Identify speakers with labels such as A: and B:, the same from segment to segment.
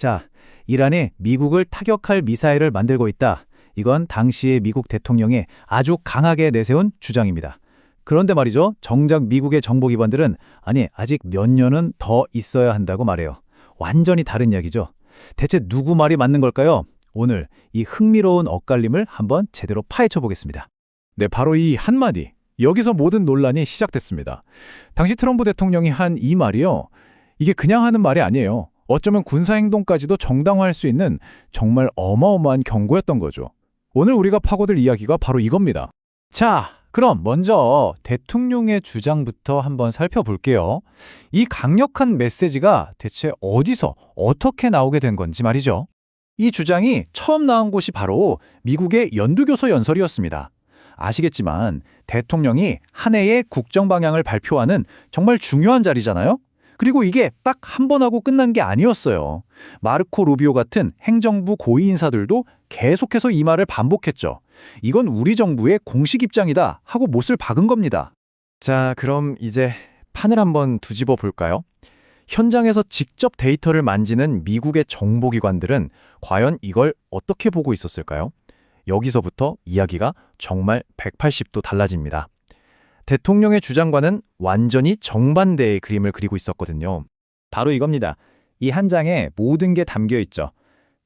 A: 자, 이란이 미국을 타격할 미사일을 만들고 있다. 이건 당시의 미국 대통령이 아주 강하게 내세운 주장입니다. 그런데 말이죠. 정작 미국의 정보기관들은 아니, 아직 몇 년은 더 있어야 한다고 말해요. 완전히 다른 이야기죠. 대체 누구 말이 맞는 걸까요? 오늘 이 흥미로운 엇갈림을 한번 제대로 파헤쳐 보겠습니다.
B: 네, 바로 이 한마디. 여기서 모든 논란이 시작됐습니다. 당시 트럼프 대통령이 한 이 말이요. 이게 그냥 하는 말이 아니에요. 어쩌면 군사행동까지도 정당화할 수 있는 정말 어마어마한 경고였던 거죠. 오늘 우리가 파고들 이야기가 바로 이겁니다.
A: 자, 그럼 먼저 대통령의 주장부터 한번 살펴볼게요. 이 강력한 메시지가 대체 어디서 어떻게 나오게 된 건지 말이죠. 이 주장이 처음 나온 곳이 바로 미국의 연두교서 연설이었습니다. 아시겠지만 대통령이 한 해의 국정 방향을 발표하는 정말 중요한 자리잖아요. 그리고 이게 딱 한 번 하고 끝난 게 아니었어요. 마르코 루비오 같은 행정부 고위 인사들도 계속해서 이 말을 반복했죠. 이건 우리 정부의 공식 입장이다 하고 못을 박은 겁니다.
B: 자, 그럼 이제 판을 한번 뒤집어 볼까요? 현장에서 직접 데이터를 만지는 미국의 정보기관들은 과연 이걸 어떻게 보고 있었을까요? 여기서부터 이야기가 정말 180도 달라집니다. 대통령의 주장과는 완전히 정반대의 그림을 그리고 있었거든요.
A: 바로 이겁니다. 이 한 장에 모든 게 담겨 있죠.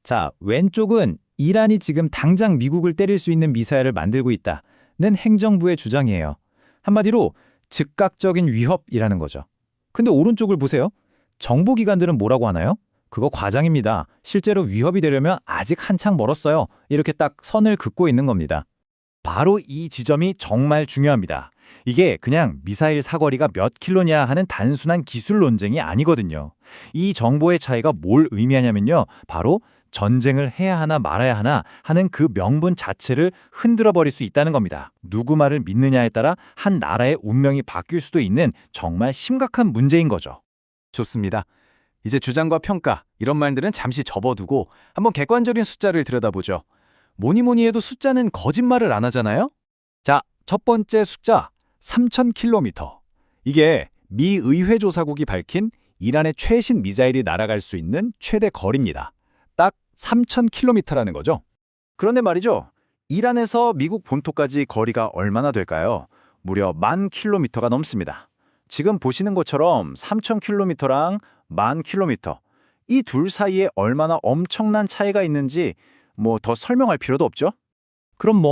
A: 자, 왼쪽은 이란이 지금 당장 미국을 때릴 수 있는 미사일을 만들고 있다는 행정부의 주장이에요. 한마디로 즉각적인 위협이라는 거죠. 근데 오른쪽을 보세요. 정보기관들은 뭐라고 하나요? 그거 과장입니다. 실제로 위협이 되려면 아직 한창 멀었어요. 이렇게 딱 선을 긋고 있는 겁니다. 바로 이 지점이 정말 중요합니다. 이게 그냥 미사일 사거리가 몇 킬로냐 하는 단순한 기술 논쟁이 아니거든요. 이 정보의 차이가 뭘 의미하냐면요. 바로 전쟁을 해야 하나 말아야 하나 하는 그 명분 자체를 흔들어 버릴 수 있다는 겁니다. 누구 말을 믿느냐에 따라 한 나라의 운명이 바뀔 수도 있는 정말 심각한 문제인 거죠.
B: 좋습니다. 이제 주장과 평가, 이런 말들은 잠시 접어두고 한번 객관적인 숫자를 들여다보죠. 뭐니 해도 숫자는 거짓말을 안 하잖아요?
A: 자, 첫 번째 숫자 3,000km. 이게 미 의회 조사국이 밝힌 이란의 최신 미사일이 날아갈 수 있는 최대 거리입니다. 딱 3,000km라는 거죠. 그런데 말이죠. 이란에서 미국 본토까지 거리가 얼마나 될까요? 무려 10,000km가 넘습니다. 지금 보시는 것처럼 3,000km랑 10,000km. 이 둘 사이에 얼마나 엄청난 차이가 있는지 뭐 더 설명할 필요도 없죠? 그럼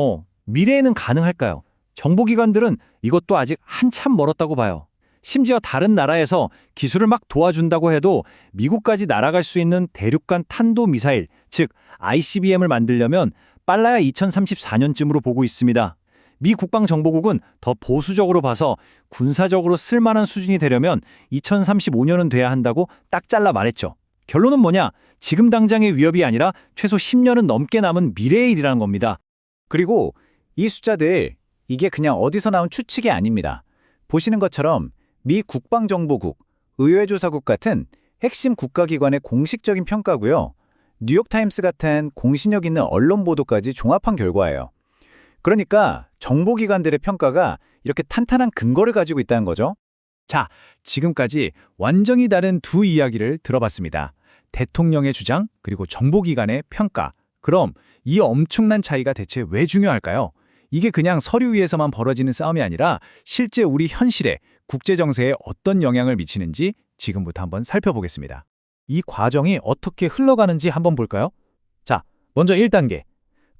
A: 미래에는 가능할까요? 정보기관들은 이것도 아직 한참 멀었다고 봐요. 심지어 다른 나라에서 기술을 막 도와준다고 해도 미국까지 날아갈 수 있는 대륙간 탄도미사일, 즉 ICBM을 만들려면 빨라야 2034년쯤으로 보고 있습니다. 미 국방정보국은 더 보수적으로 봐서 군사적으로 쓸만한 수준이 되려면 2035년은 돼야 한다고 딱 잘라 말했죠. 결론은 뭐냐? 지금 당장의 위협이 아니라 최소 10년은 넘게 남은 미래의 일이라는 겁니다. 그리고 이 숫자들, 이게 그냥 어디서 나온 추측이 아닙니다. 보시는 것처럼 미 국방정보국, 의회조사국 같은 핵심 국가기관의 공식적인 평가고요. 뉴욕타임스 같은 공신력 있는 언론 보도까지 종합한 결과예요. 그러니까 정보기관들의 평가가 이렇게 탄탄한 근거를 가지고 있다는 거죠. 자, 지금까지 완전히 다른 두 이야기를 들어봤습니다. 대통령의 주장, 그리고 정보기관의 평가. 그럼 이 엄청난 차이가 대체 왜 중요할까요? 이게 그냥 서류 위에서만 벌어지는 싸움이 아니라 실제 우리 현실에, 국제정세에 어떤 영향을 미치는지 지금부터 한번 살펴보겠습니다. 이 과정이 어떻게 흘러가는지 한번 볼까요? 자, 먼저 1단계.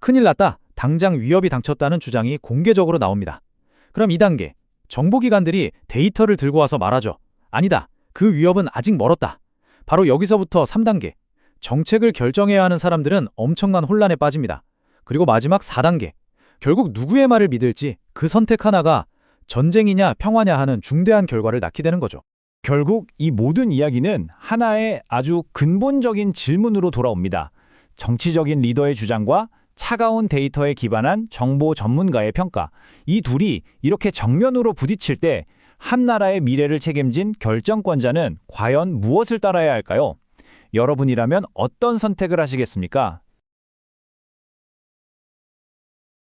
A: 큰일 났다. 당장 위협이 닥쳤다는 주장이 공개적으로 나옵니다. 그럼 2단계. 정보기관들이 데이터를 들고 와서 말하죠. 아니다. 그 위협은 아직 멀었다. 바로 여기서부터 3단계. 정책을 결정해야 하는 사람들은 엄청난 혼란에 빠집니다. 그리고 마지막 4단계. 결국 누구의 말을 믿을지 그 선택 하나가 전쟁이냐 평화냐 하는 중대한 결과를 낳게 되는 거죠. 결국 이 모든 이야기는 하나의 아주 근본적인 질문으로 돌아옵니다. 정치적인 리더의 주장과 차가운 데이터에 기반한 정보 전문가의 평가. 이 둘이 이렇게 정면으로 부딪힐 때 한 나라의 미래를 책임진 결정권자는 과연 무엇을 따라야 할까요? 여러분이라면 어떤 선택을 하시겠습니까?